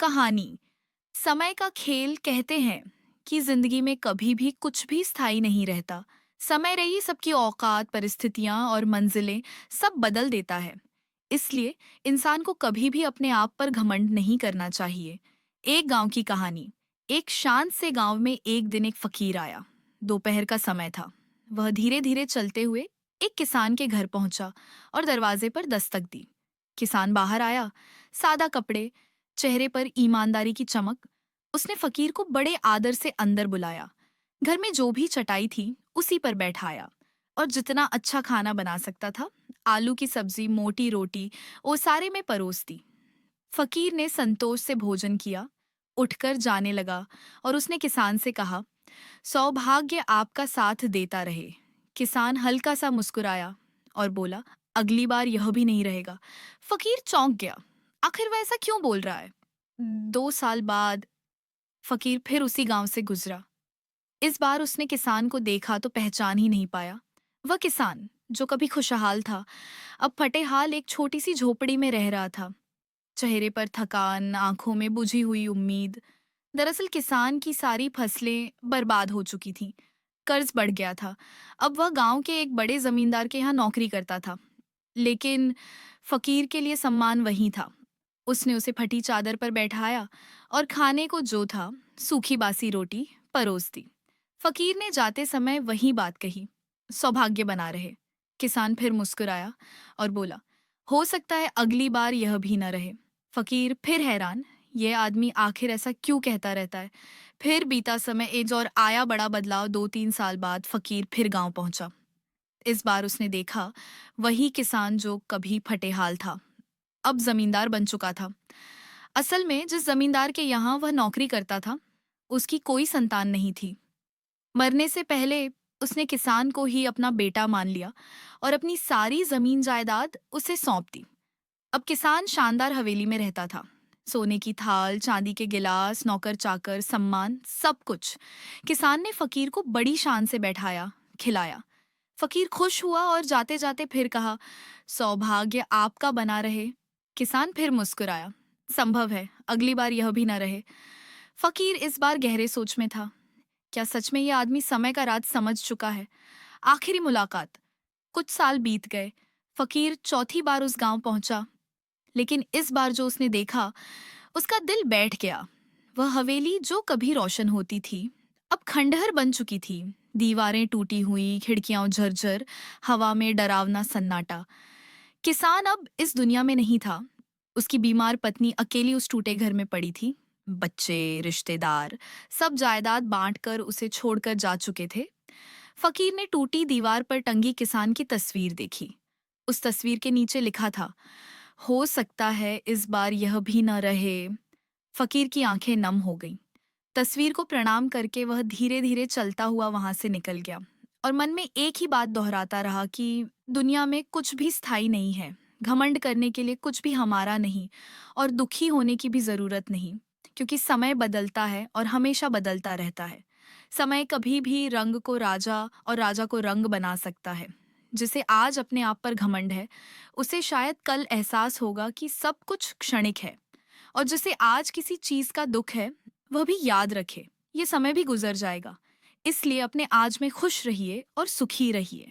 कहानी। समय का खेल कहते हैं कि जिंदगी में कभी भी कुछ भी स्थायी नहीं रहता। समय रही सबकी औकात, परिस्थितियां और मंजिलें सब बदल देता है। इसलिए इंसान को कभी भी अपने आप पर घमंड नहीं करना चाहिए। एक गांव की कहानी। एक शांत से गांव में एक दिन एक फकीर आया। दोपहर का समय था। वह धीरे धीरे चलते हुए एक किसान के घर पहुंचा और दरवाजे पर दस्तक दी। किसान बाहर आया, सादा कपड़े, चेहरे पर ईमानदारी की चमक। उसने फकीर को बड़े आदर से अंदर बुलाया। घर में जो भी चटाई थी उसी पर बैठाया और जितना अच्छा खाना बना सकता था, आलू की सब्जी, मोटी रोटी, वो सारे में परोस दी। फकीर ने संतोष से भोजन किया, उठकर जाने लगा और उसने किसान से कहा, सौभाग्य आपका साथ देता रहे। किसान हल्का सा मुस्कुराया और बोला, अगली बार यह भी नहीं रहेगा। फकीर चौंक गया। आखिर वह ऐसा क्यों बोल रहा है? 2 साल बाद फकीर फिर उसी गांव से गुजरा। इस बार उसने किसान को देखा तो पहचान ही नहीं पाया। वह किसान जो कभी खुशहाल था, अब फटेहाल एक छोटी सी झोपड़ी में रह रहा था। चेहरे पर थकान, आंखों में बुझी हुई उम्मीद। दरअसल किसान की सारी फसलें बर्बाद हो चुकी थीं। कर्ज बढ़ गया था। अब वह गांव के एक बड़े जमींदार के यहाँ नौकरी करता था। लेकिन फकीर के लिए सम्मान वही था। उसने उसे फटी चादर पर बैठाया और खाने को जो था, सूखी बासी रोटी, परोस दी। फकीर ने जाते समय वही बात कही, सौभाग्य बना रहे। किसान फिर मुस्कुराया और बोला, हो सकता है अगली बार यह भी न रहे। फकीर फिर हैरान, यह आदमी आखिर ऐसा क्यों कहता रहता है। फिर बीता समय एज और आया बड़ा बदलाव। 2-3 साल बाद फकीर फिर गांव पहुंचा। इस बार उसने देखा वही किसान जो कभी फटेहाल था, अब जमींदार बन चुका था। असल में जिस जमींदार के यहाँ वह नौकरी करता था, उसकी कोई संतान नहीं थी। मरने से पहले उसने किसान को ही अपना बेटा मान लिया और अपनी सारी जमीन जायदाद उसे सौंप दी। अब किसान शानदार हवेली में रहता था। सोने की थाल, चांदी के गिलास, नौकर चाकर, सम्मान, सब कुछ। किसान ने फकीर को बड़ी शान से बैठाया, खिलाया। फकीर खुश हुआ और जाते जाते फिर कहा, सौभाग्य आपका बना रहे। किसान फिर मुस्कुराया, संभव है अगली बार यह भी न रहे। फकीर इस बार गहरे सोच में था। क्या सच में यह आदमी समय का राज समझ चुका है? आखिरी मुलाकात। कुछ साल बीत गए। फकीर चौथी बार उस गांव पहुंचा। लेकिन इस बार जो उसने देखा, उसका दिल बैठ गया। वह हवेली जो कभी रोशन होती थी, अब खंडहर बन चुकी थी। दीवारें टूटी हुई, खिड़कियां झरझर, हवा में डरावना सन्नाटा। किसान अब इस दुनिया में नहीं था। उसकी बीमार पत्नी अकेली उस टूटे घर में पड़ी थी। बच्चे, रिश्तेदार, सब जायदाद बांटकर उसे छोड़कर जा चुके थे। फकीर ने टूटी दीवार पर टंगी किसान की तस्वीर देखी। उस तस्वीर के नीचे लिखा था, हो सकता है इस बार यह भी न रहे। फकीर की आंखें नम हो गईं। तस्वीर को प्रणाम करके वह धीरे धीरे चलता हुआ वहां से निकल गया और मन में एक ही बात दोहराता रहा कि दुनिया में कुछ भी स्थायी नहीं है। घमंड करने के लिए कुछ भी हमारा नहीं और दुखी होने की भी जरूरत नहीं, क्योंकि समय बदलता है और हमेशा बदलता रहता है। समय कभी भी रंग को राजा और राजा को रंग बना सकता है। जिसे आज अपने आप पर घमंड है, उसे शायद कल एहसास होगा कि सब कुछ क्षणिक है। और जिसे आज किसी चीज का दुख है, वह भी याद रखे, ये समय भी गुजर जाएगा। इसलिए अपने आज में खुश रहिए और सुखी रहिए।